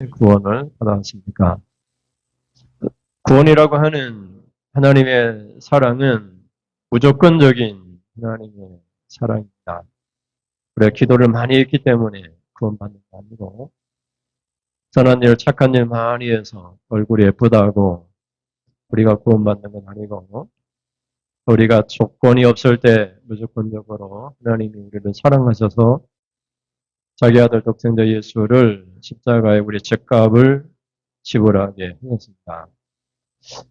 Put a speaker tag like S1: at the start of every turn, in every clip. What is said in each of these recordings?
S1: 구원을 받았습니까? 구원이라고 하는 하나님의 사랑은 무조건적인 하나님의 사랑입니다. 우리가 기도를 많이 했기 때문에 구원받는 게 아니고, 선한 일, 착한 일 많이 해서 얼굴이 예쁘다고 우리가 구원받는 건 아니고, 우리가 조건이 없을 때 무조건적으로 하나님이 우리를 사랑하셔서 자기 아들 독생자 예수를 십자가에 우리 죄값을 지불하게 하셨습니다.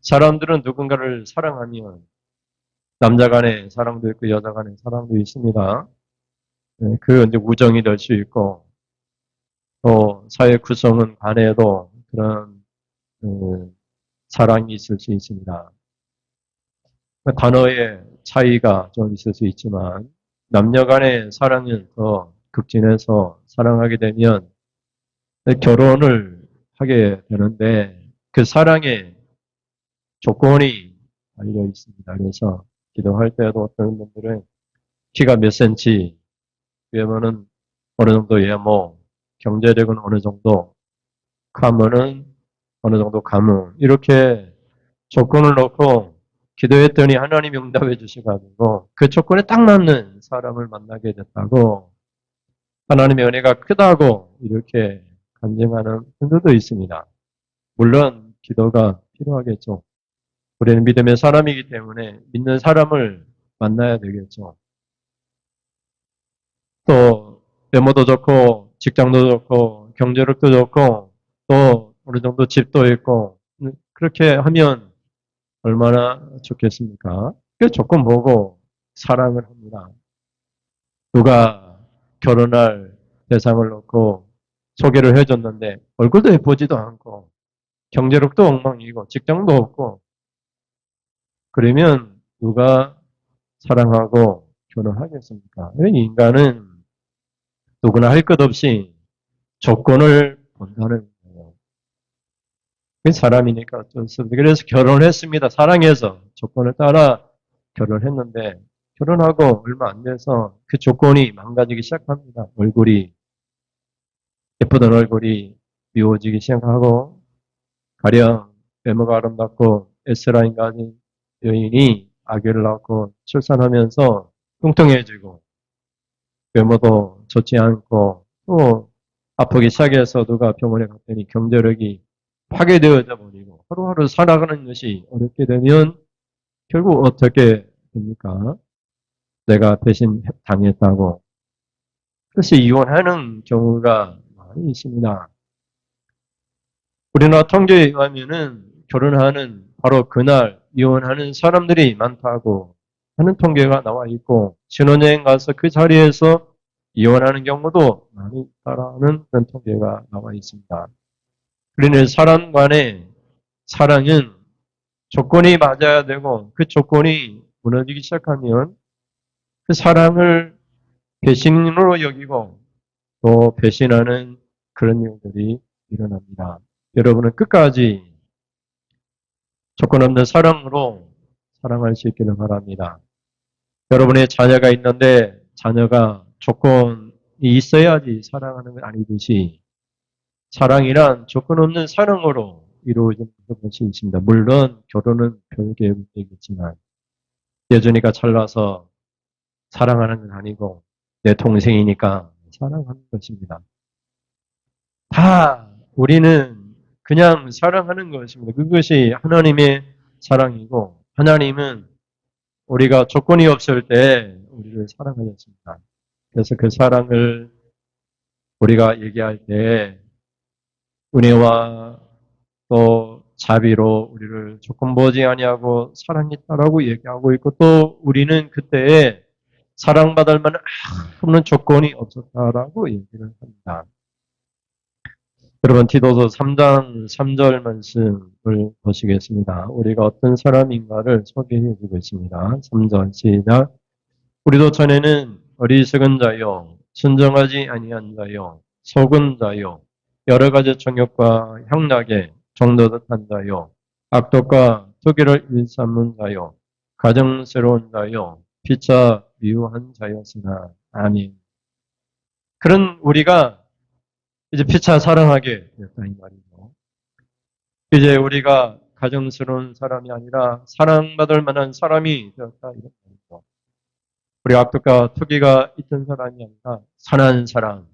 S1: 사람들은 누군가를 사랑하면 남자 간의 사랑도 있고 여자 간의 사랑도 있습니다. 그 이제 우정이 될 수 있고 또 사회 구성은 간에도 그런 사랑이 있을 수 있습니다. 단어의 차이가 좀 있을 수 있지만 남녀 간의 사랑을 더 극진해서 사랑하게 되면 결혼을 하게 되는데 그 사랑에 조건이 달려 있습니다. 그래서 기도할 때도 어떤 분들은 키가 몇 센치, 외모는 어느 정도 외모, 경제력은 어느 정도, 가문은 어느 정도 가문, 이렇게 조건을 놓고 기도했더니 하나님이 응답해 주셔가지고 그 조건에 딱 맞는 사람을 만나게 됐다고 하나님의 은혜가 크다고 이렇게 간증하는 분들도 있습니다. 물론 기도가 필요하겠죠. 우리는 믿음의 사람이기 때문에 믿는 사람을 만나야 되겠죠. 또 외모도 좋고 직장도 좋고 경제력도 좋고 또 어느 정도 집도 있고 그렇게 하면 얼마나 좋겠습니까? 그 조건 보고 사랑을 합니다. 누가 결혼할 대상을 놓고 소개를 해줬는데 얼굴도 예쁘지도 않고 경제력도 엉망이고 직장도 없고 그러면 누가 사랑하고 결혼하겠습니까? 인간은 누구나 할 것 없이 조건을 본다는 거예요. 사람이니까 어쩔 수 없어요. 그래서 결혼을 했습니다. 사랑해서 조건을 따라 결혼했는데 결혼하고 얼마 안 돼서 그 조건이 망가지기 시작합니다. 얼굴이 예쁘던 얼굴이 미워지기 시작하고 가령 외모가 아름답고 S라인 가진 여인이 아기를 낳고 출산하면서 뚱뚱해지고 외모도 좋지 않고 또 아프기 시작해서 누가 병원에 갔더니 경제력이 파괴되어져 버리고 하루하루 살아가는 것이 어렵게 되면 결국 어떻게 됩니까? 내가 배신 당했다고. 그래서 이혼하는 경우가 많이 있습니다. 우리나라 통계에 의하면은 결혼하는 바로 그날 이혼하는 사람들이 많다고 하는 통계가 나와 있고 신혼여행 가서 그 자리에서 이혼하는 경우도 많이 있다라는 그런 통계가 나와 있습니다. 그러니 사람 간의 사랑은 조건이 맞아야 되고 그 조건이 무너지기 시작하면 그 사랑을 배신으로 여기고 또 배신하는 그런 일들이 일어납니다. 여러분은 끝까지 조건 없는 사랑으로 사랑할 수 있기를 바랍니다. 여러분의 자녀가 있는데 자녀가 조건이 있어야지 사랑하는 건 아니듯이 사랑이란 조건 없는 사랑으로 이루어지는 것이 있습니다. 물론 결혼은 별개의 문제겠지만 여전히가 잘나서 사랑하는 건 아니고 내 동생이니까 사랑하는 것입니다. 다 우리는 그냥 사랑하는 것입니다. 그것이 하나님의 사랑이고 하나님은 우리가 조건이 없을 때 우리를 사랑하셨습니다. 그래서 그 사랑을 우리가 얘기할 때 은혜와 또 자비로 우리를 조건 보지 아니하고 사랑했다라고 얘기하고 있고 또 우리는 그때에 사랑받을 만한 아무런 조건이 없었다라고 얘기를 합니다. 여러분 디도서 3장 3절 말씀을 보시겠습니다. 우리가 어떤 사람인가를 소개해 주고 있습니다. 3절 시작. 우리도 전에는 어리석은 자요 순정하지 아니한 자요 속은 자요 여러 가지 정욕과 향락에 종노릇한 자요 악독과 투기를 일삼는 자요 가정스러운 자요 피차 미워한 자였으나 아멘. 그런 우리가 이제 피차 사랑하게 됐다 이 말이죠. 이제 우리가 가정스러운 사람이 아니라 사랑받을 만한 사람이 되었다 이런 말이죠. 우리 악독과 투기가 있던 사람이 아니라 선한 사람,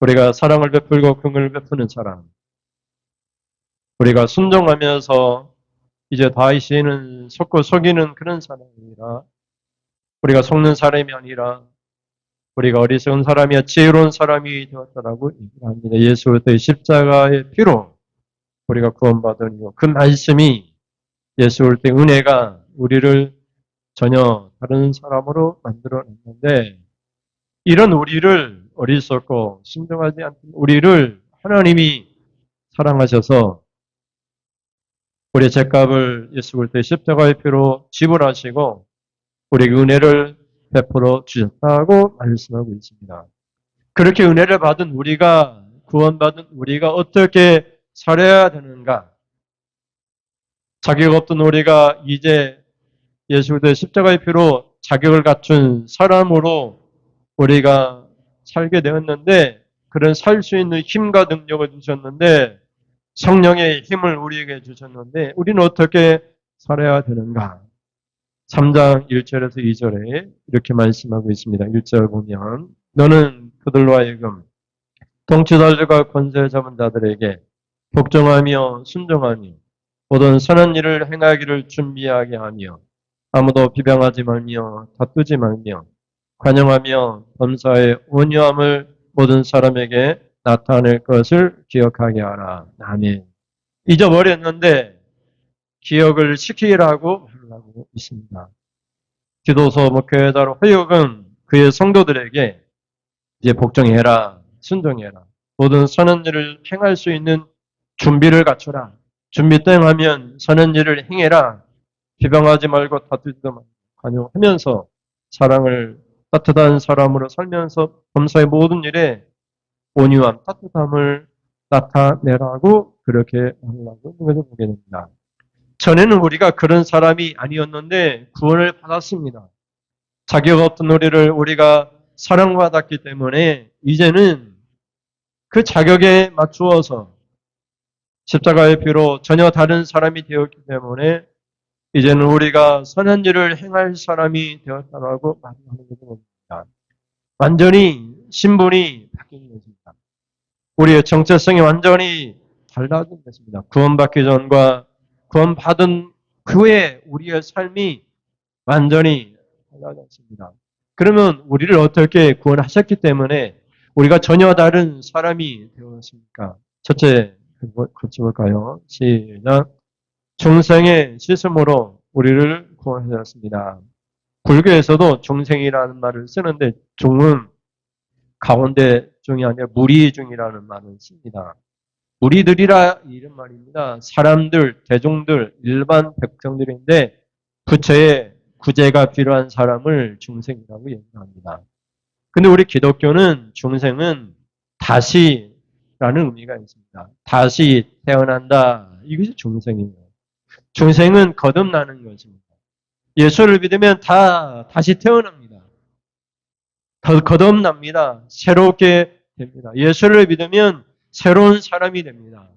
S1: 우리가 사랑을 베풀고 긍을 베푸는 사람, 우리가 순종하면서 이제 다윗이는 속고 속이는 그런 사람이 아니라 우리가 속는 사람이 아니라 우리가 어리석은 사람이야 지혜로운 사람이 되었다라고 얘기합니다. 예수 그리스도의 십자가의 피로 우리가 구원받은 이유, 그 말씀이 예수 그리스도의 은혜가 우리를 전혀 다른 사람으로 만들어냈는데 이런 우리를 어리석고 순종하지 않는 우리를 하나님이 사랑하셔서 우리의 죄값을 예수 그리스도의 십자가의 피로 지불하시고 우리에게 은혜를 베풀어 주셨다고 말씀하고 있습니다. 그렇게 은혜를 받은 우리가 구원받은 우리가 어떻게 살아야 되는가? 자격 없던 우리가 이제 예수 그리스도의 십자가의 피로 자격을 갖춘 사람으로 우리가 살게 되었는데 그런 살 수 있는 힘과 능력을 주셨는데 성령의 힘을 우리에게 주셨는데 우리는 어떻게 살아야 되는가? 3장 1절에서 2절에 이렇게 말씀하고 있습니다. 1절 보면 너는 그들로 하여금 통치자들과 권세 잡은 자들에게 복종하며 순종하며 모든 선한 일을 행하기를 준비하게 하며 아무도 비방하지 말며 다투지 말며 관용하며 범사의 온유함을 모든 사람에게 나타낼 것을 기억하게 하라. 아멘. 잊어버렸는데 기억을 시키라고 하고 있습니다. 기도서 목회자로 허역은 그의 성도들에게 이제 복종해라, 순종해라. 모든 선한 일을 행할 수 있는 준비를 갖춰라. 준비 땡 하면 선한 일을 행해라. 비방하지 말고 다투지도 말고 관용하면서 사랑을 따뜻한 사람으로 살면서 범사의 모든 일에 온유함, 따뜻함을 나타내라고 그렇게 하려고 하는 것을 보게 됩니다. 전에는 우리가 그런 사람이 아니었는데 구원을 받았습니다. 자격 없던 우리를 우리가 사랑받았기 때문에 이제는 그 자격에 맞추어서 십자가의 피로 전혀 다른 사람이 되었기 때문에 이제는 우리가 선한 일을 행할 사람이 되었다고 말하는 것입니다. 완전히 신분이 바뀐 것입니다. 우리의 정체성이 완전히 달라진 것입니다. 구원받기 전과 구원받은 후에 우리의 삶이 완전히 달라졌습니다. 그러면 우리를 어떻게 구원하셨기 때문에 우리가 전혀 다른 사람이 되었습니까? 첫째, 같이 볼까요? 시작. 중생의 씻음으로 우리를 구원하셨습니다. 불교에서도 중생이라는 말을 쓰는데 중은 가운데 중이 아니라 무리 중이라는 말을 씁니다. 무리들이라 이런 말입니다. 사람들, 대중들, 일반 백성들인데 부처의 구제가 필요한 사람을 중생이라고 얘기합니다. 근데 우리 기독교는 중생은 다시라는 의미가 있습니다. 다시 태어난다. 이것이 중생이에요. 중생은 거듭나는 것입니다. 예수를 믿으면 다 다시 태어납니다. 거듭납니다. 새롭게 됩니다. 예수를 믿으면 새로운 사람이 됩니다.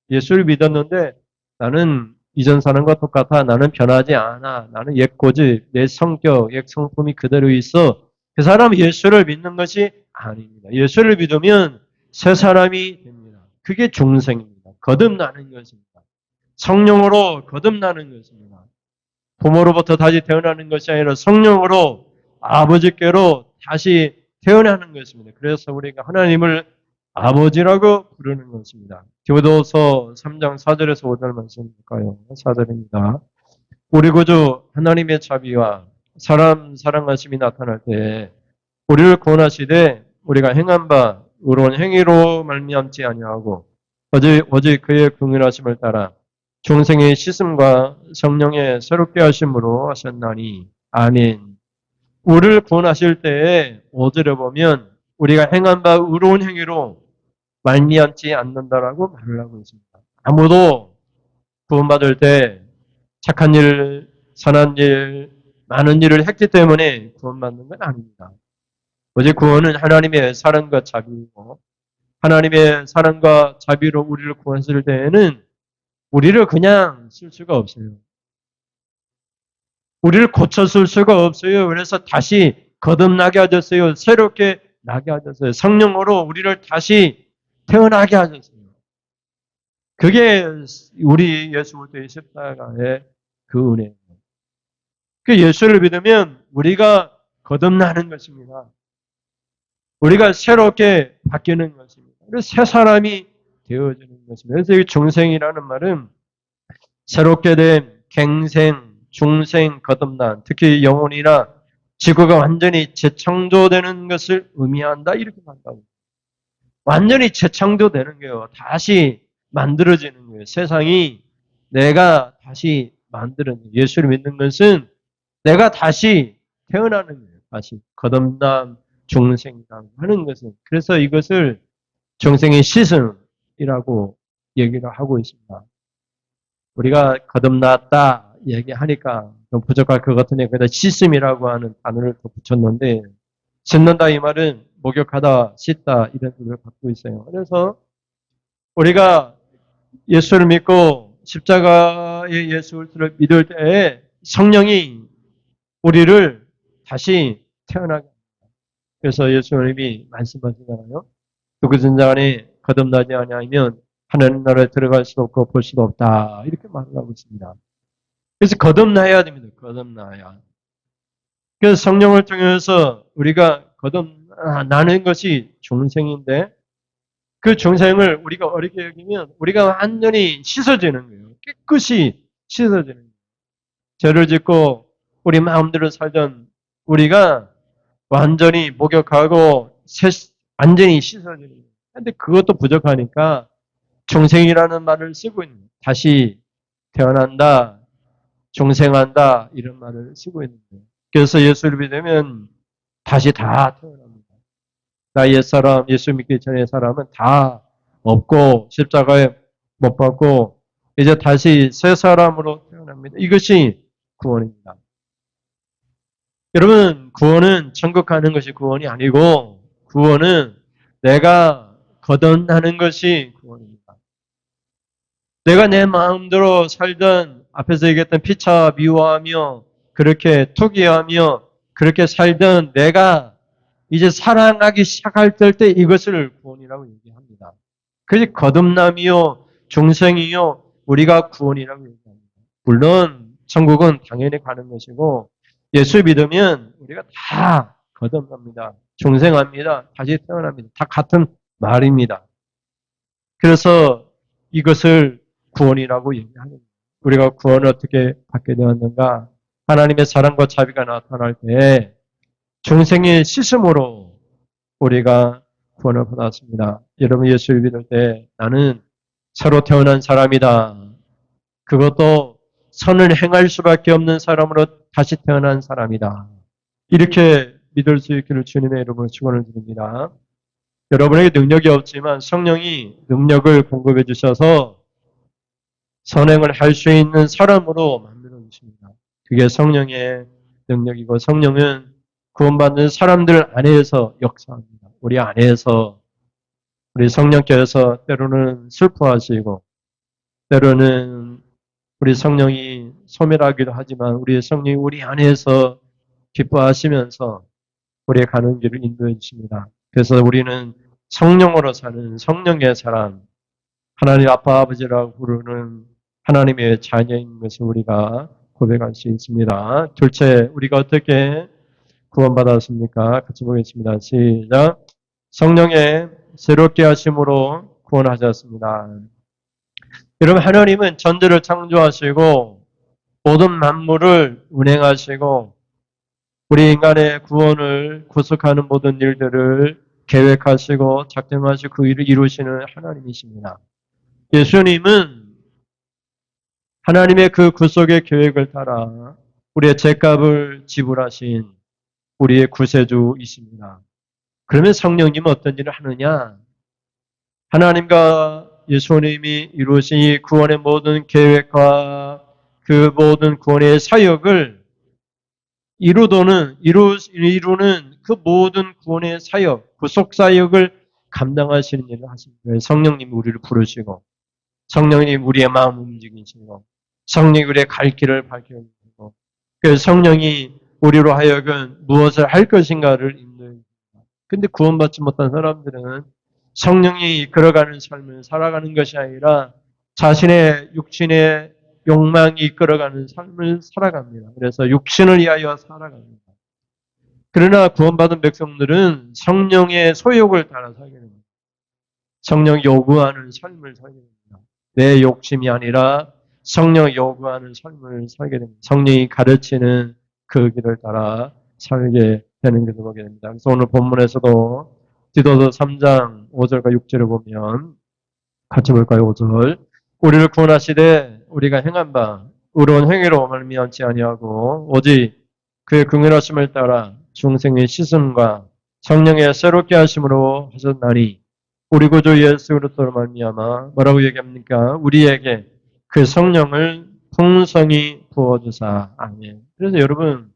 S1: 예수를 믿었는데 나는 이전 사람과 똑같아. 나는 변하지 않아. 나는 옛 고집, 내 성격, 옛 성품이 그대로 있어. 그 사람은 예수를 믿는 것이 아닙니다. 예수를 믿으면 새 사람이 됩니다. 그게 중생입니다. 거듭나는 것입니다. 성령으로 거듭나는 것입니다. 부모로부터 다시 태어나는 것이 아니라 성령으로 아버지께로 다시 태어나는 것입니다. 그래서 우리가 하나님을 아버지라고 부르는 것입니다. 디모데후서 3장 4절에서 5절 말씀 볼까요? 4절입니다. 우리 구주 하나님의 자비와 사람 사랑하심이 나타날 때 우리를 구원하시되 우리가 행한 바 의로운 행위로 말미암지 아니하고 오직 그의 긍휼하심을 따라 중생의 씻음과 성령의 새롭게 하심으로 하셨나니 아멘. 우리를 구원하실 때에 5절에 보면 우리가 행한 바 의로운 행위로 말미암지 않는다라고 말을 하고 있습니다. 아무도 구원받을 때 착한 일, 선한 일, 많은 일을 했기 때문에 구원받는 건 아닙니다. 오직 구원은 하나님의 사랑과 자비이고 하나님의 사랑과 자비로 우리를 구원했을 때에는 우리를 그냥 쓸 수가 없어요. 우리를 고쳐 쓸 수가 없어요. 그래서 다시 거듭나게 하셨어요. 새롭게 나게 하셨어요. 성령으로 우리를 다시 태어나게 하셨어요. 그게 우리 예수 그리스도의 십자가의 그 은혜예요. 그 예수를 믿으면 우리가 거듭나는 것입니다. 우리가 새롭게 바뀌는 것입니다. 그래서 새 사람이 되어지는 것입니다. 그래서 이 중생이라는 말은 새롭게 된 갱생, 중생, 거듭난, 특히 영혼이나 지구가 완전히 재창조되는 것을 의미한다 이렇게 말한다고. 완전히 재창조되는 거예요. 다시 만들어지는 거예요. 세상이 내가 다시 만드는 거예요. 예수를 믿는 것은 내가 다시 태어나는 거예요. 다시 거듭남 중생이라고 하는 것은. 그래서 이것을 중생의 시즌이라고 얘기를 하고 있습니다. 우리가 거듭났다 얘기하니까 좀 부족할 것 같으니 그냥 씻음이라고 하는 단어를 더 붙였는데 씻는다 이 말은 목욕하다, 씻다 이런 뜻을 갖고 있어요. 그래서 우리가 예수를 믿고 십자가의 예수를 믿을 때에 성령이 우리를 다시 태어나게 합니다. 그래서 예수님이 말씀하시잖아요. 누구든지 간에 거듭나지 아니하면 하나님 나라에 들어갈 수도 없고 볼 수도 없다. 이렇게 말을 하고 있습니다. 그래서 거듭나야 됩니다. 거듭나야. 그래서 성령을 통해서 우리가 거듭나는 것이 중생인데 그 중생을 우리가 어렵게 여기면 우리가 완전히 씻어지는 거예요. 깨끗이 씻어지는 거예요. 죄를 짓고 우리 마음대로 살던 우리가 완전히 목욕하고 완전히 씻어지는 거예요. 그런데 그것도 부족하니까 중생이라는 말을 쓰고 있는 거예요. 다시 태어난다, 중생한다 이런 말을 쓰고 있는 거예요. 그래서 예수를 믿으면 다시 다 태어납니다. 나 옛사람, 예수 믿기 전의 사람은 다 없고 십자가에 못 박고 이제 다시 새 사람으로 태어납니다. 이것이 구원입니다. 여러분, 구원은 천국 가는 것이 구원이 아니고 구원은 내가 거듭나는 것이 구원입니다. 내가 내 마음대로 살던 앞에서 얘기했던 피차 미워하며 그렇게 투기하며 그렇게 살던 내가 이제 사랑하기 시작할 때 이것을 구원이라고 얘기합니다. 그것이 거듭남이요 중생이요 우리가 구원이라고 얘기합니다. 물론 천국은 당연히 가는 것이고 예수 믿으면 우리가 다 거듭납니다. 중생합니다. 다시 태어납니다. 다 같은 말입니다. 그래서 이것을 구원이라고 얘기하는 거예요. 우리가 구원을 어떻게 받게 되었는가? 하나님의 사랑과 자비가 나타날 때 중생의 씻음으로 우리가 구원을 받았습니다. 여러분 예수를 믿을 때 나는 새로 태어난 사람이다. 그것도 선을 행할 수밖에 없는 사람으로 다시 태어난 사람이다. 이렇게 믿을 수 있기를 주님의 이름으로 축원을 드립니다. 여러분에게 능력이 없지만 성령이 능력을 공급해 주셔서 선행을 할 수 있는 사람으로 만들어 주십니다. 그게 성령의 능력이고 성령은 구원받는 사람들 안에서 역사합니다. 우리 안에서 우리 성령께서 때로는 슬퍼하시고 때로는 우리 성령이 소멸하기도 하지만 우리 성령이 우리 안에서 기뻐하시면서 우리의 가는 길을 인도해 주십니다. 그래서 우리는 성령으로 사는 성령의 사람, 하나님 아빠 아버지라고 부르는 하나님의 자녀인 것을 우리가 고백할 수 있습니다. 둘째, 우리가 어떻게 구원받았습니까? 같이 보겠습니다. 시작. 성령의 새롭게 하심으로 구원하셨습니다. 여러분, 하나님은 전제를 창조하시고 모든 만물을 운행하시고 우리 인간의 구원을 구속하는 모든 일들을 계획하시고 작정하시고 그 일을 이루시는 하나님이십니다. 예수님은 하나님의 그 구속의 계획을 따라 우리의 죄값을 지불하신 우리의 구세주이십니다. 그러면 성령님은 어떤 일을 하느냐? 하나님과 예수님이 이루신 이 구원의 모든 계획과 그 모든 구원의 사역을 이루는 그 모든 구원의 사역, 구속 사역을 감당하시는 일을 하십니다. 성령님이 우리를 부르시고 성령님 우리의 마음을 움직이시고 성령이 우리의 갈 길을 밝혀주시고 그 성령이 우리로 하여금 무엇을 할 것인가를 인도해 줍니다. 근데 구원받지 못한 사람들은 성령이 이끌어가는 삶을 살아가는 것이 아니라 자신의 육신의 욕망이 이끌어가는 삶을 살아갑니다. 그래서 육신을 위하여 살아갑니다. 그러나 구원받은 백성들은 성령의 소욕을 따라 살게 됩니다. 성령이 요구하는 삶을 살게 됩니다. 내 욕심이 아니라 성령이 요구하는 삶을 살게 됩니다. 성령이 가르치는 그 길을 따라 살게 되는 것을 보게 됩니다. 그래서 오늘 본문에서도 디도서 3장 5절과 6절을 보면 같이 볼까요? 5절. 우리를 구원하시되 우리가 행한 바 의로운 행위로 말미암지 아니하고 오직 그의 긍휼하심을 따라 중생의 씻음과 성령의 새롭게 하심으로 하셨나니 우리 구주 예수 그리스도로 말미암아 뭐라고 얘기합니까? 우리에게 그 성령을 풍성히 부어주사. 아멘. 그래서 여러분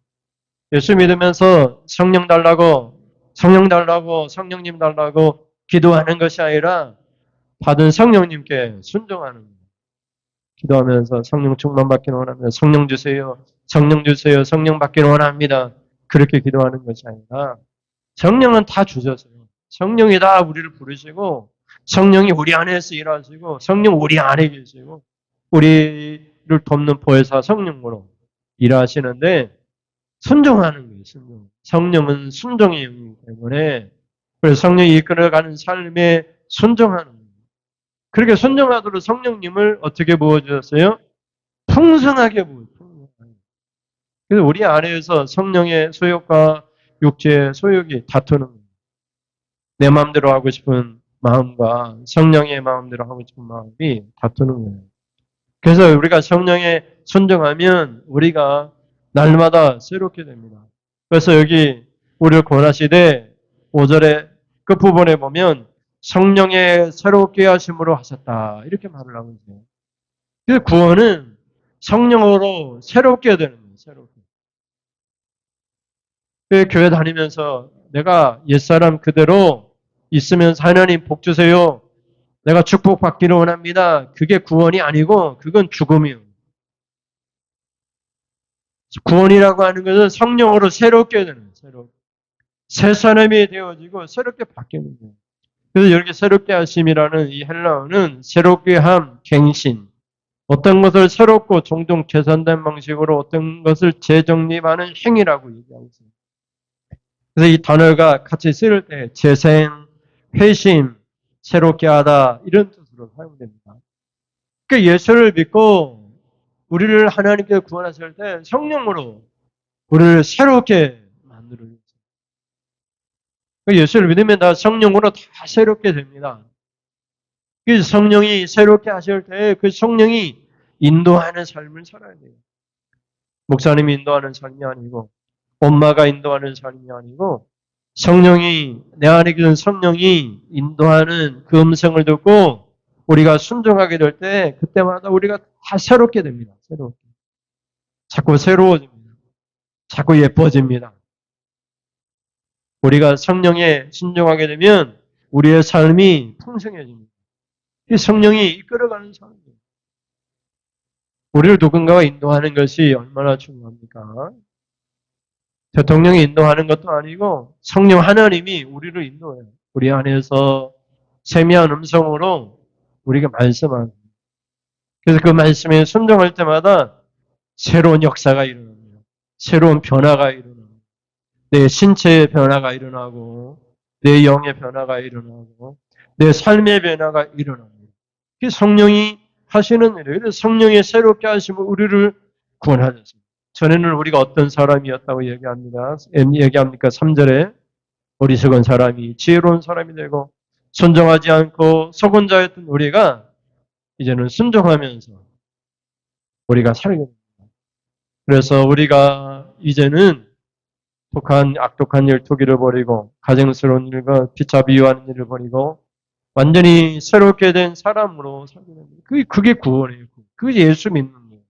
S1: 예수 믿으면서 성령 달라고 성령님 달라고 기도하는 것이 아니라 받은 성령님께 순종하는 거예요. 기도하면서 성령 충만 받기를 원합니다. 성령 주세요. 성령 주세요. 성령 받기를 원합니다. 그렇게 기도하는 것이 아니라 성령은 다 주셨어요. 성령이 다 우리를 부르시고 성령이 우리 안에서 일하시고 성령 우리 안에 계시고 우리를 돕는 보혜사 성령으로 일하시는데 순종하는 거예요. 순종. 성령은 순종의 영이기 때문에 그래서 성령이 이끌어가는 삶에 순종하는 거예요. 그렇게 순종하도록 성령님을 어떻게 부어주셨어요? 풍성하게 부어주셨어요. 그래서 우리 안에서 성령의 소욕과 육체의 소욕이 다투는 거예요. 내 마음대로 하고 싶은 마음과 성령의 마음대로 하고 싶은 마음이 다투는 거예요. 그래서 우리가 성령에 순종하면 우리가 날마다 새롭게 됩니다. 그래서 여기 우리를 구원하시되 5절의 끝부분에 보면 성령의 새롭게 하심으로 하셨다. 이렇게 말을 하고 있어요. 그래서 구원은 성령으로 새롭게 되는 거예요. 새롭게. 그 교회 다니면서 내가 옛사람 그대로 있으면서 하나님 복 주세요. 내가 축복받기를 원합니다. 그게 구원이 아니고 그건 죽음이에요. 구원이라고 하는 것은 성령으로 새롭게 되는 거예요. 새롭게. 새 사람이 되어지고 새롭게 바뀌는 거예요. 그래서 이렇게 새롭게 하심이라는 이 헬라어는 새롭게 함, 갱신. 어떤 것을 새롭고 종종 개선된 방식으로 어떤 것을 재정립하는 행위라고 얘기하고 있습니다. 그래서 이 단어가 같이 쓸 때 재생, 회심, 새롭게 하다 이런 뜻으로 사용됩니다. 그러니까 예수를 믿고 우리를 하나님께 구원하실 때 성령으로 우리를 새롭게 만들어주세요. 예수를 믿으면 다 성령으로 다 새롭게 됩니다. 그 성령이 새롭게 하실 때 그 성령이 인도하는 삶을 살아야 돼요. 목사님이 인도하는 삶이 아니고 엄마가 인도하는 삶이 아니고 성령이 내 안에 계신 성령이 인도하는 그 음성을 듣고 우리가 순종하게 될 때 그때마다 우리가 다 새롭게 됩니다. 새롭게. 자꾸 새로워집니다. 자꾸 예뻐집니다. 우리가 성령에 순종하게 되면 우리의 삶이 풍성해집니다. 이 성령이 이끌어가는 삶이에요. 우리를 누군가가 인도하는 것이 얼마나 중요합니까? 대통령이 인도하는 것도 아니고 성령 하나님이 우리를 인도해요. 우리 안에서 세미한 음성으로 우리가 말씀하는 거예요. 그래서 그 말씀에 순종할 때마다 새로운 역사가 일어납니다. 새로운 변화가 일어납니다. 내 신체의 변화가 일어나고 내 영의 변화가 일어나고 내 삶의 변화가 일어납니다. 그게 성령이 하시는 일이에요. 그래서 성령이 새롭게 하시면 우리를 구원하셨습니다. 전에는 우리가 어떤 사람이었다고 얘기합니다. 3절에 어리석은 사람이 지혜로운 사람이 되고 순종하지 않고 속은 자였던 우리가 이제는 순종하면서 우리가 살게 됩니다. 그래서 우리가 이제는 악독한 일, 투기를 버리고 가증스러운 일과 피차 비유하는 일을 버리고 완전히 새롭게 된 사람으로 살게 됩니다. 그게 구원이에요. 그게 예수 믿는 거예요.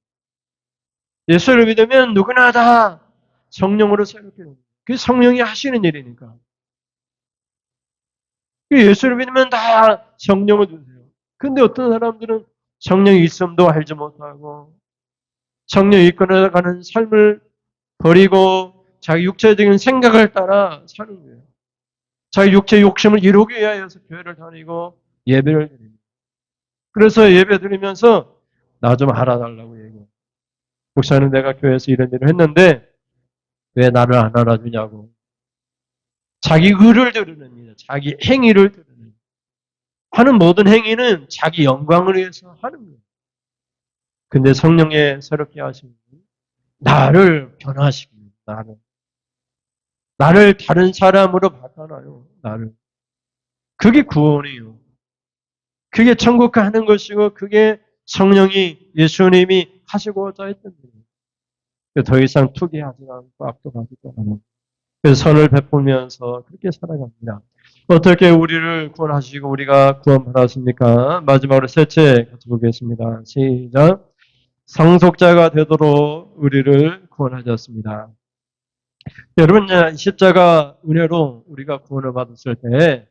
S1: 예수를 믿으면 누구나 다 성령으로 새롭게 됩니다. 그게 성령이 하시는 일이니까. 예수를 믿으면 다 성령을 주세요. 근데 어떤 사람들은 성령이 있음도 알지 못하고 성령이 이끌어가는 삶을 버리고 자기 육체적인 생각을 따라 사는 거예요. 자기 육체 욕심을 이루기 위하여서 교회를 다니고 예배를 드립니다. 그래서 예배 드리면서 나 좀 알아달라고 얘기해요. 목사는 내가 교회에서 이런 일을 했는데 왜 나를 안 알아주냐고. 자기 의를 드러냅니다. 자기 행위를 드러냅니다. 하는 모든 행위는 자기 영광을 위해서 하는 거예요. 근데 성령의 새롭게 하시는 나를 변화시킵니다. 나를 다른 사람으로 바꿔놔요. 나를. 그게 구원이에요. 그게 천국 가는 것이고 그게 성령이 예수님이 하시고자 했던 일이에요. 더 이상 투기하지 않고 압도하지도 않아요. 그래서 선을 베풀면서 그렇게 살아갑니다. 어떻게 우리를 구원하시고 우리가 구원받았습니까? 마지막으로 셋째 같이 보겠습니다. 시작. 상속자가 되도록 우리를 구원하셨습니다. 여러분, 십자가 은혜로 우리가 구원을 받았을 때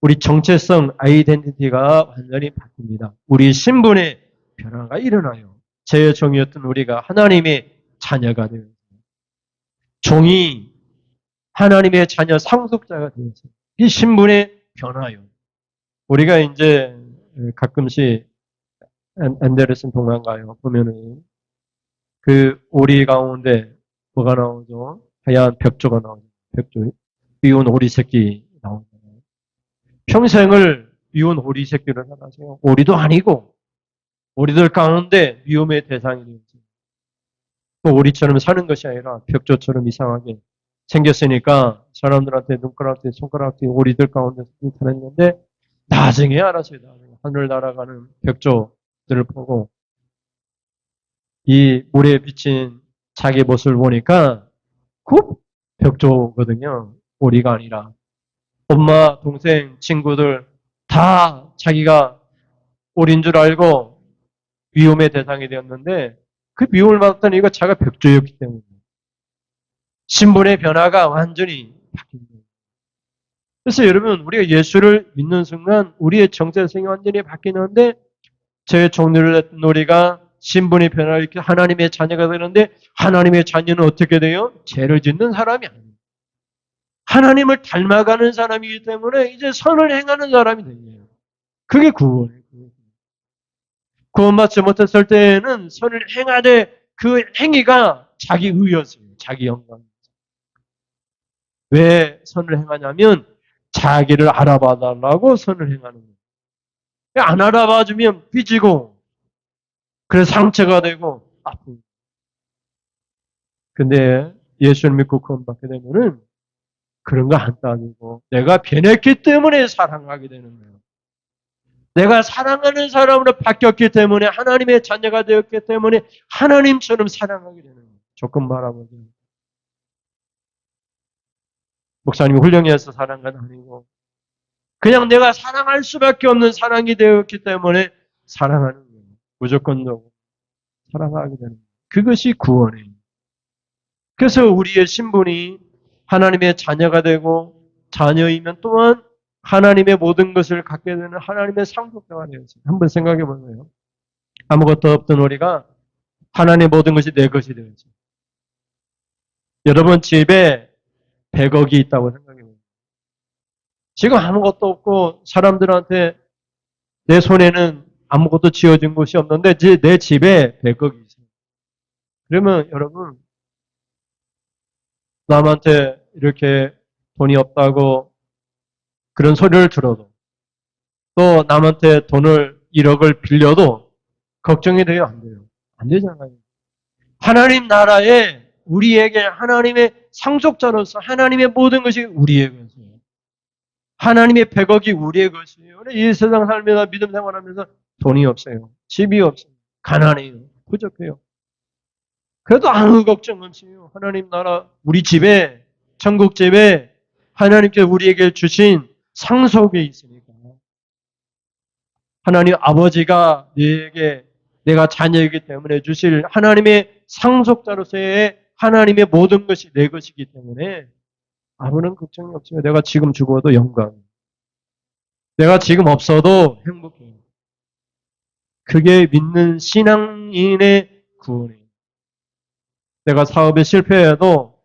S1: 우리 정체성, 아이덴티티가 완전히 바뀝니다. 우리 신분의 변화가 일어나요. 제 종이었던 우리가 하나님의 자녀가 되어요. 종이 하나님의 자녀 상속자가 되었어요. 이 신분의 변화요. 우리가 이제 가끔씩 앤데르슨 동화가요 보면은 그 오리 가운데 뭐가 나오죠? 하얀 벽조가 나오죠. 벽조. 미운 오리 새끼 나오잖아요. 평생을 미운 오리 새끼를 하나세요. 오리도 아니고 오리들 가운데 미움의 대상이 되었어요. 그 오리처럼 사는 것이 아니라 벽조처럼 이상하게 생겼으니까 사람들한테 눈가락질, 손가락질 오리들 가운데 나타냈는데 나중에 알았어요. 나중에 하늘 날아가는 벽조들을 보고 이 물에 비친 자기 모습을 보니까 그 벽조거든요. 오리가 아니라. 엄마, 동생, 친구들 다 자기가 오리인 줄 알고 미움의 대상이 되었는데 그 미움을 받았던 이유가 자기가 벽조였기 때문에. 신분의 변화가 완전히 바뀐 거예요. 그래서 여러분, 우리가 예수를 믿는 순간 우리의 정체성이 완전히 바뀌는데 제 종류를 했던 우리가 신분이 변화를 일으켜 하나님의 자녀가 되는데 하나님의 자녀는 어떻게 돼요? 죄를 짓는 사람이 아니에요. 하나님을 닮아가는 사람이기 때문에 이제 선을 행하는 사람이 되요. 그게 구원이에요. 구원받지 못했을 때에는 선을 행하되 그 행위가 자기 의였어요. 자기 영광. 왜 선을 행하냐면 자기를 알아봐달라고 선을 행하는 거예요. 안 알아봐주면 삐지고 그래서 상처가 되고 아프고. 근데 예수를 믿고 구원받게 되면은 그런 거 안 따지고 내가 변했기 때문에 사랑하게 되는 거예요. 내가 사랑하는 사람으로 바뀌었기 때문에 하나님의 자녀가 되었기 때문에 하나님처럼 사랑하게 되는 거예요. 조금 말아보죠. 목사님이 훌륭해서 사랑한 건 아니고 그냥 내가 사랑할 수밖에 없는 사랑이 되었기 때문에 사랑하는 거예요. 무조건적으로 사랑하게 되는 거예요. 그것이 구원이에요. 그래서 우리의 신분이 하나님의 자녀가 되고 자녀이면 또한 하나님의 모든 것을 갖게 되는 하나님의 상속자가 되었어요. 한번 생각해 보세요. 아무것도 없던 우리가 하나님의 모든 것이 내 것이 되었어요. 여러분 집에 100억이 있다고 생각해 보세요. 지금 아무것도 없고 사람들한테 내 손에는 아무것도 지어진 것이 없는데 내 집에 100억이 있어요. 그러면 여러분 남한테 이렇게 돈이 없다고 그런 소리를 들어도 또 남한테 돈을 1억을 빌려도 걱정이 돼요? 안 돼요? 안 되잖아요. 하나님 나라에 우리에게 하나님의 상속자로서 하나님의 모든 것이 우리의 것이에요. 하나님의 100억이 우리의 것이에요. 이 세상 살면서 믿음 생활하면서 돈이 없어요. 집이 없어요. 가난해요. 부족해요. 그래도 아무 걱정 없이요. 하나님 나라 우리 집에 천국 집에 하나님께 우리에게 주신 상속이 있으니까 하나님 아버지가 너에게 내가 자녀이기 때문에 주실 하나님의 상속자로서의 하나님의 모든 것이 내 것이기 때문에 아무런 걱정이 없어요. 내가 지금 죽어도 영광. 내가 지금 없어도 행복해요. 그게 믿는 신앙인의 구원이에요. 내가 사업에 실패해도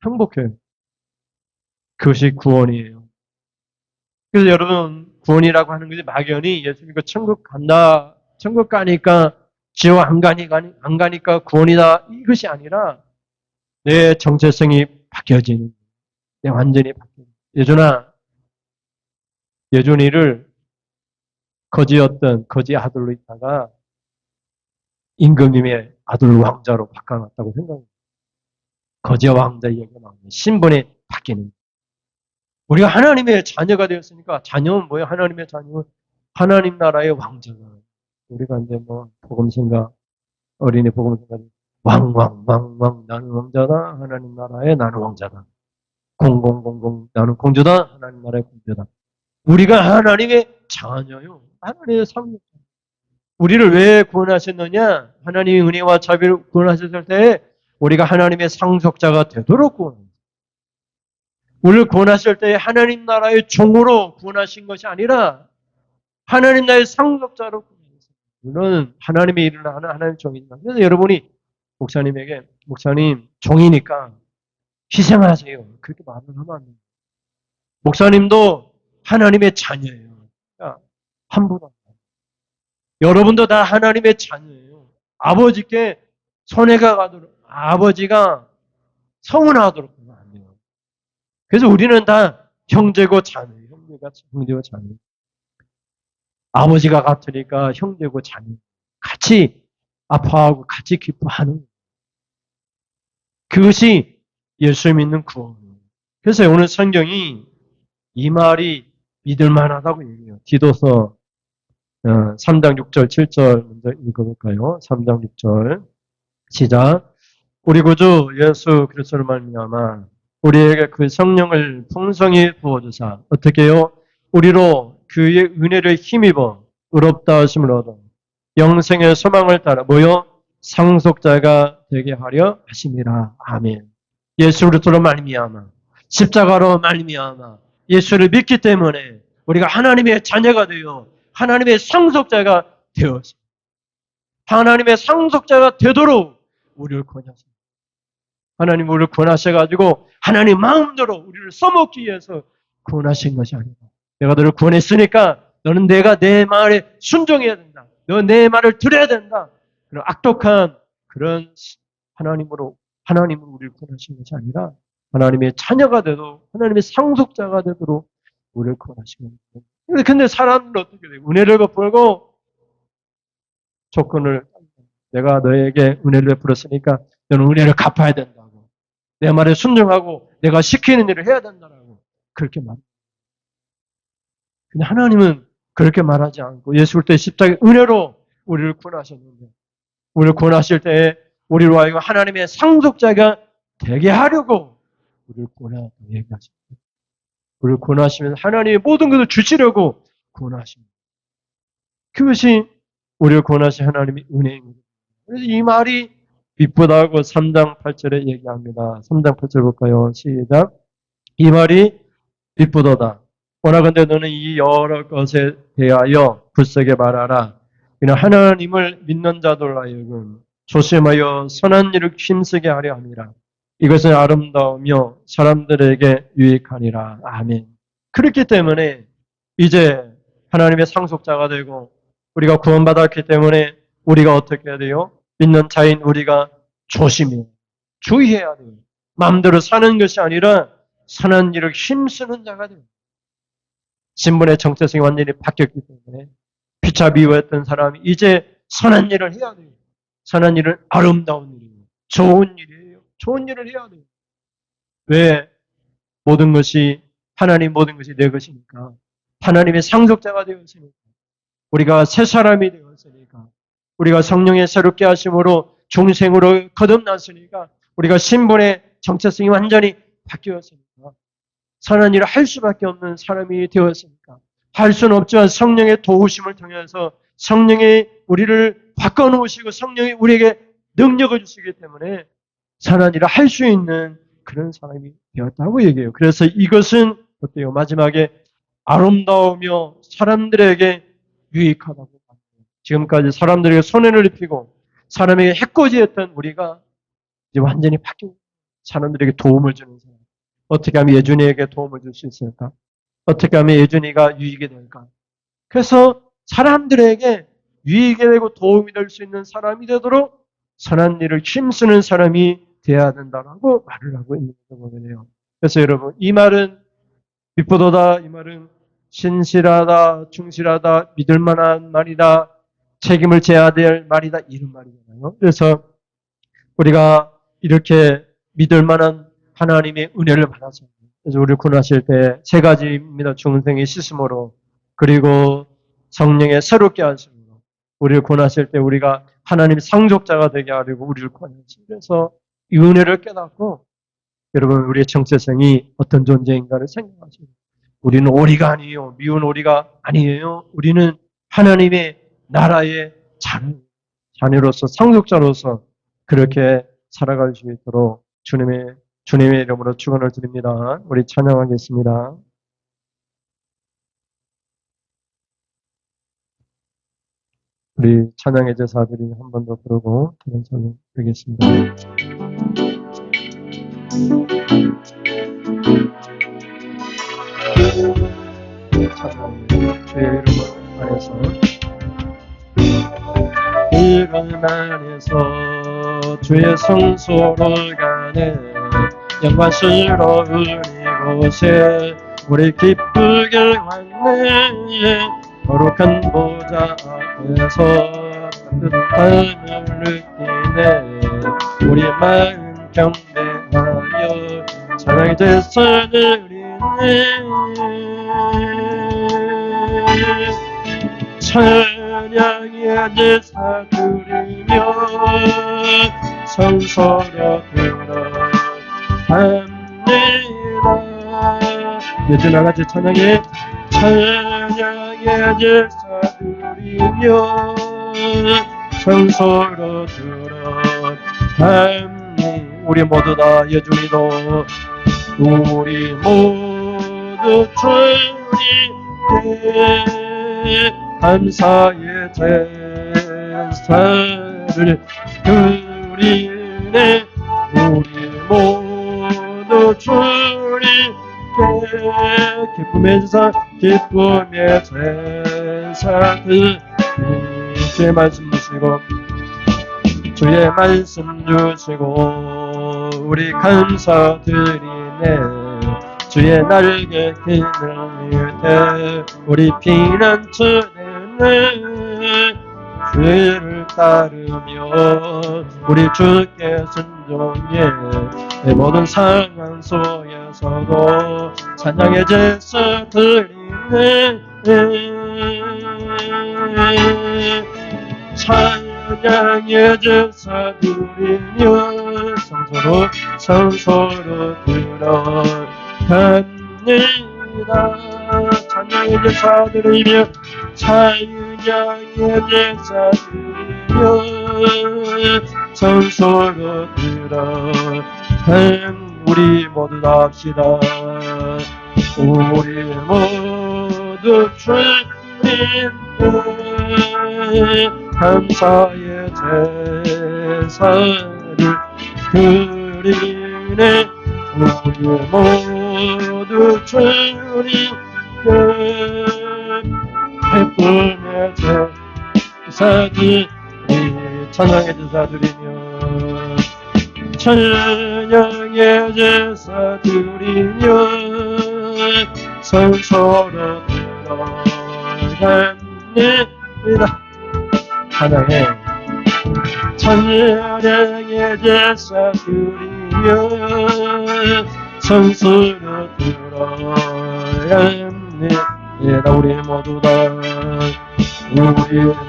S1: 행복해요. 그것이 구원이에요. 그래서 여러분, 구원이라고 하는 것이 막연히 예수 믿고 천국 간다, 천국 가니까 지옥 안 가니까 구원이다, 이것이 아니라 내 정체성이 바뀌어지는, 내 완전히 바뀌는. 예전이를 거지였던 거지 아들로 있다가 임금님의 아들 왕자로 바꿔놨다고 생각합니다. 거지 왕자 얘기가 나오면 신분이 바뀌는. 우리가 하나님의 자녀가 되었으니까, 자녀는 뭐예요? 하나님의 자녀는 하나님 나라의 왕자가. 우리가 이제 뭐 복음성가, 어린이 복음성가 왕왕왕왕 나는 왕자다. 하나님 나라의 나는 왕자다. 공공공공 나는 공주다. 하나님 나라의 공주다. 우리가 하나님의 자녀요. 하나님의 상속자. 우리를 왜 구원하셨느냐? 하나님의 은혜와 자비를 구원하셨을 때 우리가 하나님의 상속자가 되도록 구원합니다. 우리를 구원하실 때 하나님 나라의 종으로 구원하신 것이 아니라 하나님 나라의 상속자로 구원하셨습니다. 물론 하나님의 일을 하는 하나님의 종이지만, 그래서 여러분이 목사님에게 목사님 종이니까 희생하세요, 그렇게 말을 하면 안 됩니다. 목사님도 하나님의 자녀예요. 그러니까 함부로. 여러분도 다 하나님의 자녀예요. 아버지께 손해가 가도록, 아버지가 서운하도록 하면 안 돼요. 그래서 우리는 다 형제고 자녀예요. 형제고 자녀. 아버지가 같으니까 형제고 자녀. 같이 아파하고 같이 기뻐하는. 그것이 예수 믿는 구원이에요. 그래서 오늘 성경이 이 말이 믿을만하다고 얘기해요. 디도서 3장 6절 7절 먼저 읽어볼까요? 3장 6절 시작. 우리 구주 예수 그리스도를 말미암아 우리에게 그 성령을 풍성히 부어주사 어떻게 해요? 우리로 그의 은혜를 힘입어 의롭다 하심을 얻어 영생의 소망을 따라 모여 상속자가 되게 하려 하심이라. 아멘. 예수 그리스도로 말미암아 십자가로 말미암아 예수를 믿기 때문에 우리가 하나님의 자녀가 되어 하나님의 상속자가 되었습니다. 하나님의 상속자가 되도록 우리를 구원하십니다. 하나님 우리를 구원하셔가지고 하나님 마음대로 우리를 써먹기 위해서 구원하신 것이 아니라, 내가 너를 구원했으니까 너는 내 말에 순종해야 된다. 너 내 말을 들어야 된다. 그런 악독한 그런 하나님으로 우리를 구원하신 것이 아니라 하나님의 자녀가 되도록, 하나님의 상속자가 되도록 우리를 구원하신 겁니다. 근데 사람은 어떻게 돼요? 은혜를 베풀고 조건을, 내가 너에게 은혜를 베풀었으니까 너는 은혜를 갚아야 된다고, 내 말에 순종하고 내가 시키는 일을 해야 된다고 그렇게 말합니다. 근데 하나님은 그렇게 말하지 않고 예수 그리스도의 십자가의 은혜로 우리를 구원하셨는데, 우리를 구원하실 때 우리로 하여금 하나님의 상속자가 되게 하려고 우리를 구원하셨다고 얘기하십니다. 우리를 구원하시면서 하나님의 모든 것을 주시려고 구원하십니다. 그것이 우리를 구원하신 하나님의 은혜입니다. 그래서 이 말이 빛보다고 3장 8절에 얘기합니다. 3장 8절 볼까요? 시작. 이 말이 빛보다다. 원하건대 너는 이 여러 것에 대하여 굳세게 말하라. 이는 하나님을 믿는 자들 하여금 조심하여 선한 일을 힘쓰게 하려 함이라. 이것은 아름다우며 사람들에게 유익하니라. 아멘. 그렇기 때문에 이제 하나님의 상속자가 되고 우리가 구원받았기 때문에 우리가 어떻게 해야 돼요? 믿는 자인 우리가 조심해요. 주의해야 돼요. 마음대로 사는 것이 아니라 선한 일을 힘쓰는 자가 돼요. 신분의 정체성이 완전히 바뀌었기 때문에 피차 미워했던 사람이 이제 선한 일을 해야 돼요. 선한 일은 아름다운 일이에요. 좋은 일이에요. 좋은 일을 해야 돼요. 왜? 모든 것이 하나님, 모든 것이 내 것이니까. 하나님의 상속자가 되었으니까. 우리가 새 사람이 되었으니까. 우리가 성령의 새롭게 하심으로 중생으로 거듭났으니까. 우리가 신분의 정체성이 완전히 바뀌었으니까. 선한 일을 할 수밖에 없는 사람이 되었으니까. 할 수는 없지만 성령의 도우심을 통해서 성령이 우리를 바꿔놓으시고 성령이 우리에게 능력을 주시기 때문에 선한 일을 할 수 있는 그런 사람이 되었다고 얘기해요. 그래서 이것은 어때요? 마지막에 아름다우며 사람들에게 유익하다고. 지금까지 사람들에게 손해를 입히고 사람에게 해코지했던 우리가 이제 완전히 바뀐, 사람들에게 도움을 주는 사람. 어떻게 하면 예준이에게 도움을 줄 수 있을까? 어떻게 하면 예준이가 유익이 될까? 그래서 사람들에게 유익이 되고 도움이 될 수 있는 사람이 되도록 선한 일을 힘쓰는 사람이 되어야 된다라고 말을 하고 있는 거거든요. 그래서 여러분, 이 말은 빛보도다, 이 말은 신실하다, 충실하다, 믿을 만한 말이다, 책임을 져야 될 말이다, 이런 말이잖아요. 그래서 우리가 이렇게 믿을 만한 하나님의 은혜를 받아서, 그래서 우리 구원하실 때 세 가지입니다. 중생의 씻음으로, 그리고 성령의 새롭게 하심으로, 우리를 구원하실 때 우리가 하나님의 상속자가 되게 하려고 우리를 구원하시고, 그래서 이 은혜를 깨닫고 여러분, 우리의 정체성이 어떤 존재인가를 생각하시고, 우리는 오리가 아니에요. 미운 오리가 아니에요. 우리는 하나님의 나라의 자녀로서, 상속자로서 그렇게 살아갈 수 있도록 주님의 이름으로 축원을 드립니다. 우리 찬양하겠습니다. 우리 찬양의 제사들이 한 번 더 부르고 다른 찬양 드리겠습니다. 주의 이름 안에서, 이름 안에서 주의 성소로 가는 영광스러운 이곳에 우리 기쁘게 왔네. 거룩한 보좌 앞에서 따뜻함을 느끼네. 우리 마음 경배하여 찬양의 제사 드리네. 찬양의 제사 드리며 성소로 들어갑니다. 예전와 같이 찬양의 제사 드리며 성소로 들어갑니다. 우리 모두 다 예준이도 우리 모두 주님께 감사의 제사를 드리네. 우리 모두 주님께 기쁨의 제사 드리네. 주의 말씀 주시고 주의 말씀 주시고 우리 감사드리네. 주의 날개 그늘 때 우리 피난처네. 주를 따르며 우리 주께 순종해. 내 모든 상황 속에서도 찬양의 제사 드리네. 찬양의 제사 드리며 성소로 들어갑니다. 찬양의 제사 드리며 찬양의 제사 드리며 성소로 들어갑니다. 우리 모두 다 합시다. 우리 모두 주님께 감사의 제사를 드리네. 우리 모두 주님께 기쁨의 제사 드리네. 찬양의 제사 드리며 찬양의 제사 드리며 성소로 들어갑니다. 찬양의 제사 드리며 성소로 들어갑니다. 우리 모두 다 우리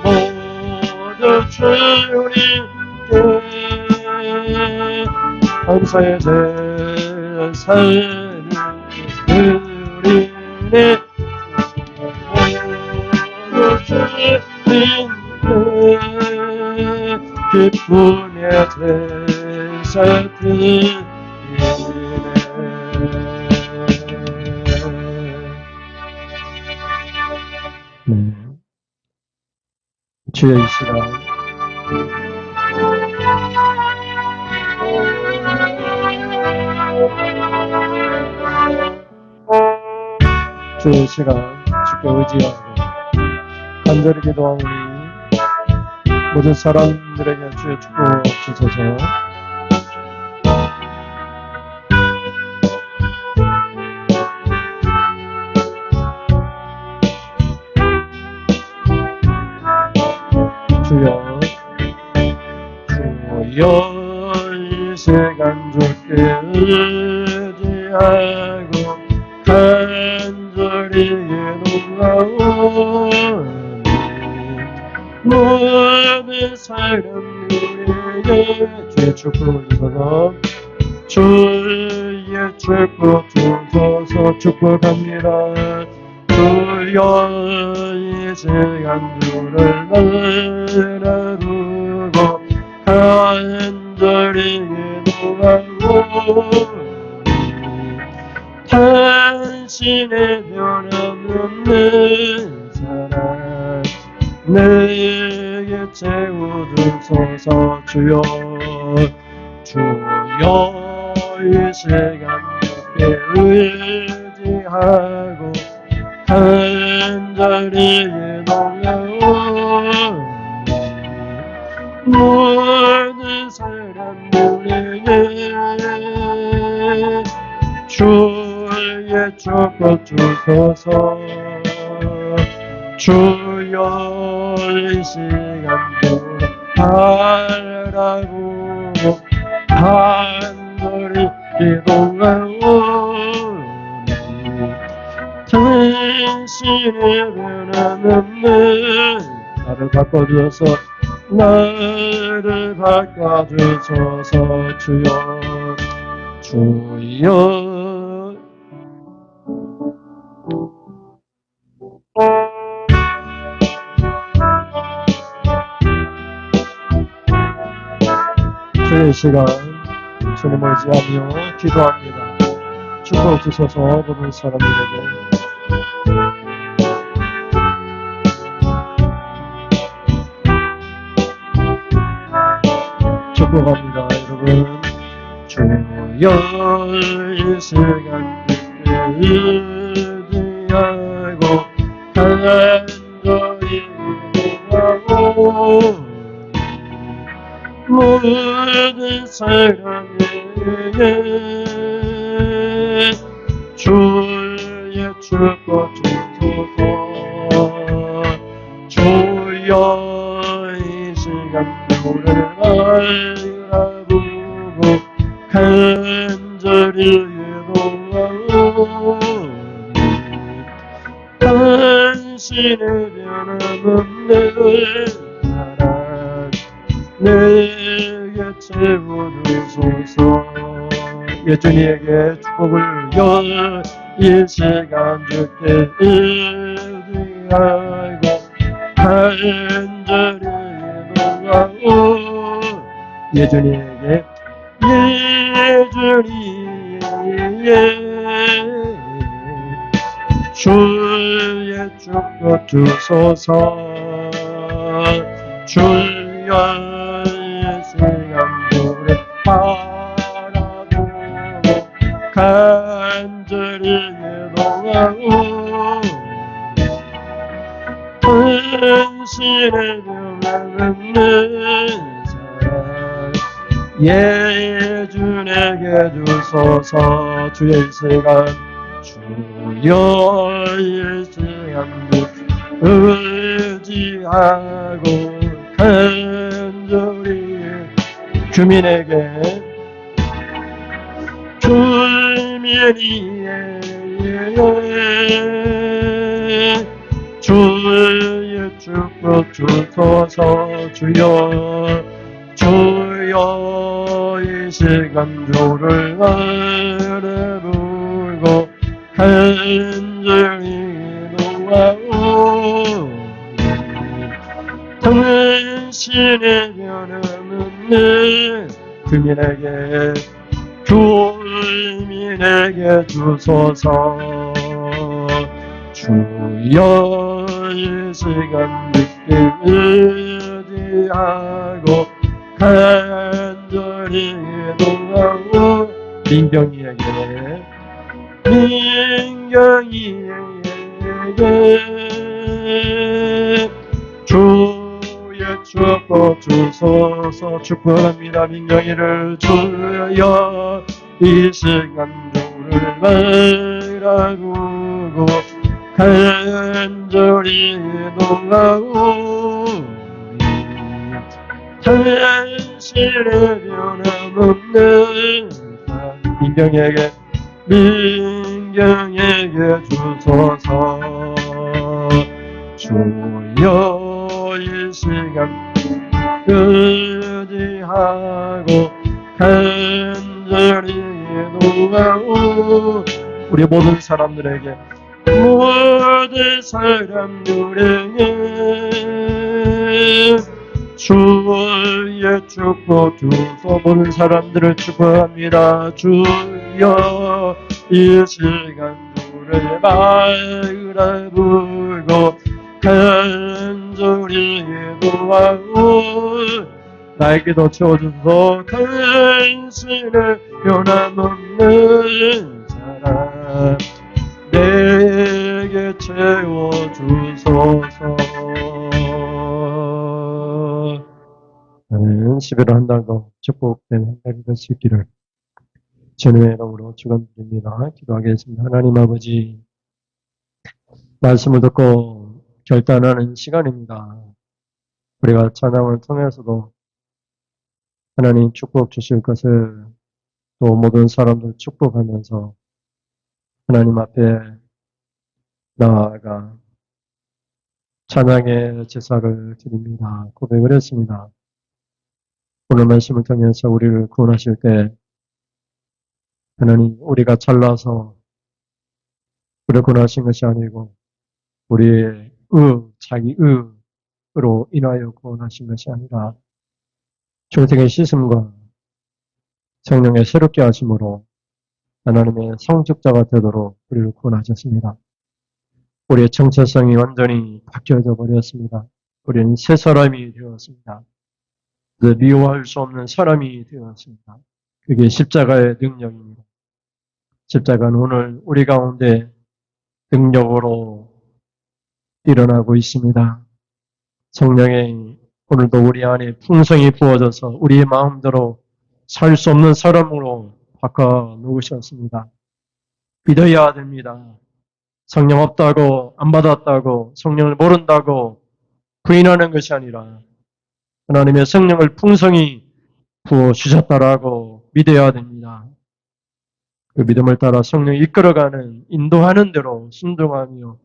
S1: 모두 주님께 감사의 제사를 드리네. 모두 주님께 기쁨의 제사 드리네. 주의 이 시간 주의 이 시간 주께 의지하고 간절히 기도하오니 모든 사람들에게 주의 축복 주소서. 주여, 주여 이 시간 주께 의지하고 간절히 기도하오니 모든 사람들에게 주의 축복을 주소서. 주의 축복 주소서. 축복합니다. 주여 이 시간 주를 바라보고 간절히 기도하오니 당신의 변함없는 사랑 내게 채워주소서. 주여, 주여 이 시간 주께 의지하고 간절히 기도하오니 모든 사람들에게 주의 축복 주소서. 주여 이 시간 주를 바라보고 간절히 기도하오니 당신의 변함없는 나를 바꿔주소서. 나를 바꿔주소서. 주여, 주여. 주의 시간 주님을 의지하며 기도합니다. 축복 주소서. 모든 사람들에게 축복합니다. 여러분, 주여 이 시간 의지하고 간절히 기도하오니 모든 사람에게 주의 축복 주소서. 주여 이 시간 주를 바라보고 간절히 기도하오니 당신의 변함없는 사랑 내게 채워주소서. 예준이에게 축복을 이 시간 주께 의지하고 간절히 기도하오. 예준이에게 주의 축복 주소서. 주여 시간들을 바라보고 간절히 기도하오니 당신의 변함없는 사랑 예준에게 주소서. 주의 시간 주여 이 시간도 의지하고 간절히 주민에게 주의 축복 주소서. 주여, 주여 이 시간 주를 바라보고 간절히 기도하오니 당신의 변함없는 주민에게 주소서. 주여 이 시간 의지하고 간절히 동하고 민경이에게 주의 축복 주소서. 축복합니다. 민경이를 주여 이 시간 주를 바라보고 간절히 동하오 당신의 변함없는 민경에게 주소서. 주여 이 시간 의지하고 간절히 동하오 우리 모든 사람들에게 주의 축복 주소. 모든 사람들을 축복합니다. 주여 이 시간 주를 바라보고 간절히 도와오 나에게도 채워주소. 당신의 변함없는 사랑 내게 채워주소서. 나는 11월 한 달도 축복된 한 달이 될 수 있기를 주님의 이름으로 축원드립니다. 기도하겠습니다. 하나님 아버지, 말씀을 듣고 결단하는 시간입니다. 우리가 찬양을 통해서도 하나님 축복 주실 것을 또 모든 사람들 축복하면서 하나님 앞에 나아가 찬양의 제사를 드립니다. 고백을 했습니다. 오늘 말씀을 통해서 우리를 구원하실 때 하나님 우리가 잘나서 우리를 구원하신 것이 아니고 우리의 자기 의로 인하여 구원하신 것이 아니라 중생의 씻음과 성령의 새롭게 하심으로 하나님의 성직자가 되도록 우리를 구원하셨습니다. 우리의 정체성이 완전히 바뀌어져 버렸습니다. 우리는 새 사람이 되었습니다. 미워할 수 없는 사람이 되었습니다. 그게 십자가의 능력입니다. 십자가는 오늘 우리 가운데 능력으로 일어나고 있습니다. 성령의 오늘도 우리 안에 풍성이 부어져서 우리의 마음대로 살 수 없는 사람으로 바꿔 놓으셨습니다. 믿어야 됩니다. 성령 없다고 안 받았다고 성령을 모른다고 부인하는 것이 아니라 하나님의 성령을 풍성히 부어주셨다라고 믿어야 됩니다. 그 믿음을 따라 성령이 이끌어가는 인도하는 대로 순종하며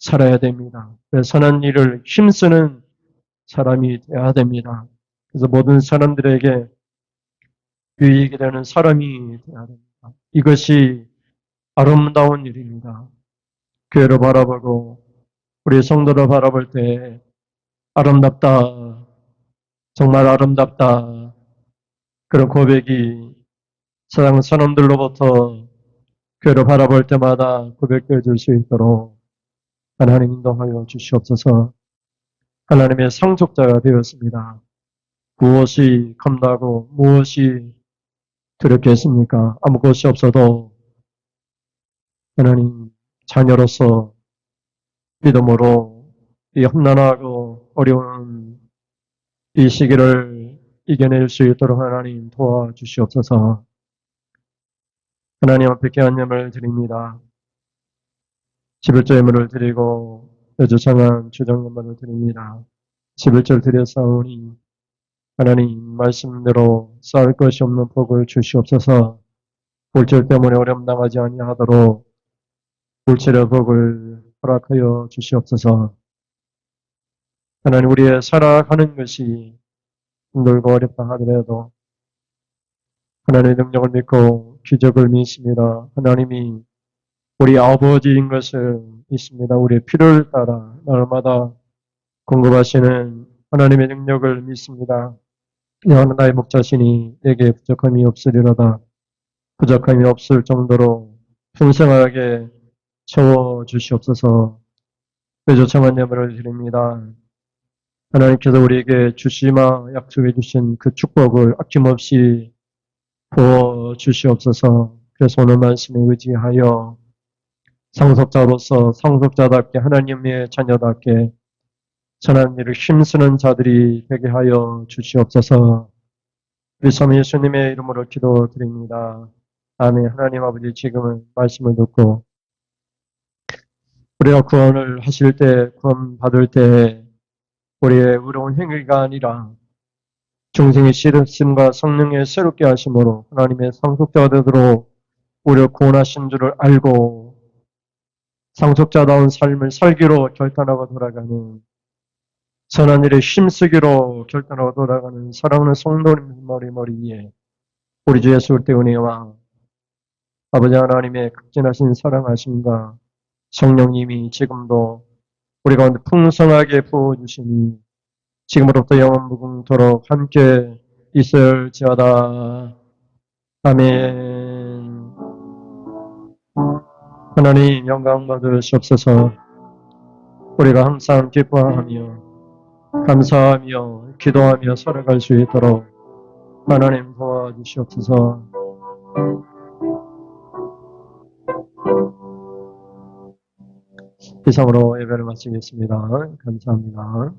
S1: 살아야 됩니다. 선한 일을 힘쓰는 사람이 되어야 됩니다. 그래서 모든 사람들에게 유익이 되는 사람이 되어야 됩니다. 이것이 아름다운 일입니다. 교회를 바라보고 우리 성도를 바라볼 때 아름답다, 정말 아름답다 그런 고백이 세상 사람들로부터 교회를 바라볼 때마다 고백되어질 수 있도록 하나님 인도하여 주시옵소서. 하나님의 상속자가 되었습니다. 무엇이 겁나고 무엇이 두렵겠습니까? 아무것이 없어도 하나님 자녀로서 믿음으로 이 험난하고 어려운 이 시기를 이겨낼 수 있도록 하나님 도와주시옵소서. 하나님 앞에 귀한 예물을 드립니다. 11조 예물을 드리고 여주창한 주정 예물을 드립니다. 11절 드렸사오니 하나님 말씀대로 쌓을 것이 없는 복을 주시옵소서. 물질 때문에 어려움 당하지 아니하도록 물질의 복을 허락하여 주시옵소서. 하나님 우리의 살아가는 것이 힘들고 어렵다 하더라도 하나님의 능력을 믿고 기적을 믿습니다. 하나님이 우리 아버지인 것을 믿습니다. 우리의 필요를 따라 날마다 공급하시는 하나님의 능력을 믿습니다. 여호와 나의 목자시니 내게 부족함이 없으리로다. 부족함이 없을 정도로 풍성하게 채워주시옵소서. 외조청한 예물을 드립니다. 하나님께서 우리에게 주시마 약속해 주신 그 축복을 아낌없이 부어 주시옵소서. 그래서 오늘 말씀에 의지하여 상속자로서 상속자답게 하나님의 자녀답게 선한 일을 힘쓰는 자들이 되게 하여 주시옵소서. 우리 성 예수님의 이름으로 기도드립니다. 아멘. 하나님 아버지, 지금은 말씀을 듣고 우리가 구원을 하실 때, 구원 받을 때 우리의 의로운 행위가 아니라 중생의 씨름과 성령의 새롭게 하심으로 하나님의 상속자가 되도록 우리를 구원하신 줄을 알고 상속자다운 삶을 살기로 결단하고 돌아가는, 선한 일에 힘쓰기로 결단하고 돌아가는 사랑하는 성도님 머리 위에 우리 주 예수 그리스도의 은혜와 아버지 하나님의 극진하신 사랑하심과 성령님이 지금도 우리 가운데 풍성하게 부어주시니 지금으로부터 영원 무궁토록 함께 있을지어다. 아멘. 하나님 영광 받으시옵소서. 우리가 항상 기뻐하며 감사하며 기도하며 살아갈 수 있도록 하나님 도와주시옵소서. 이상으로 예배를 마치겠습니다. 감사합니다.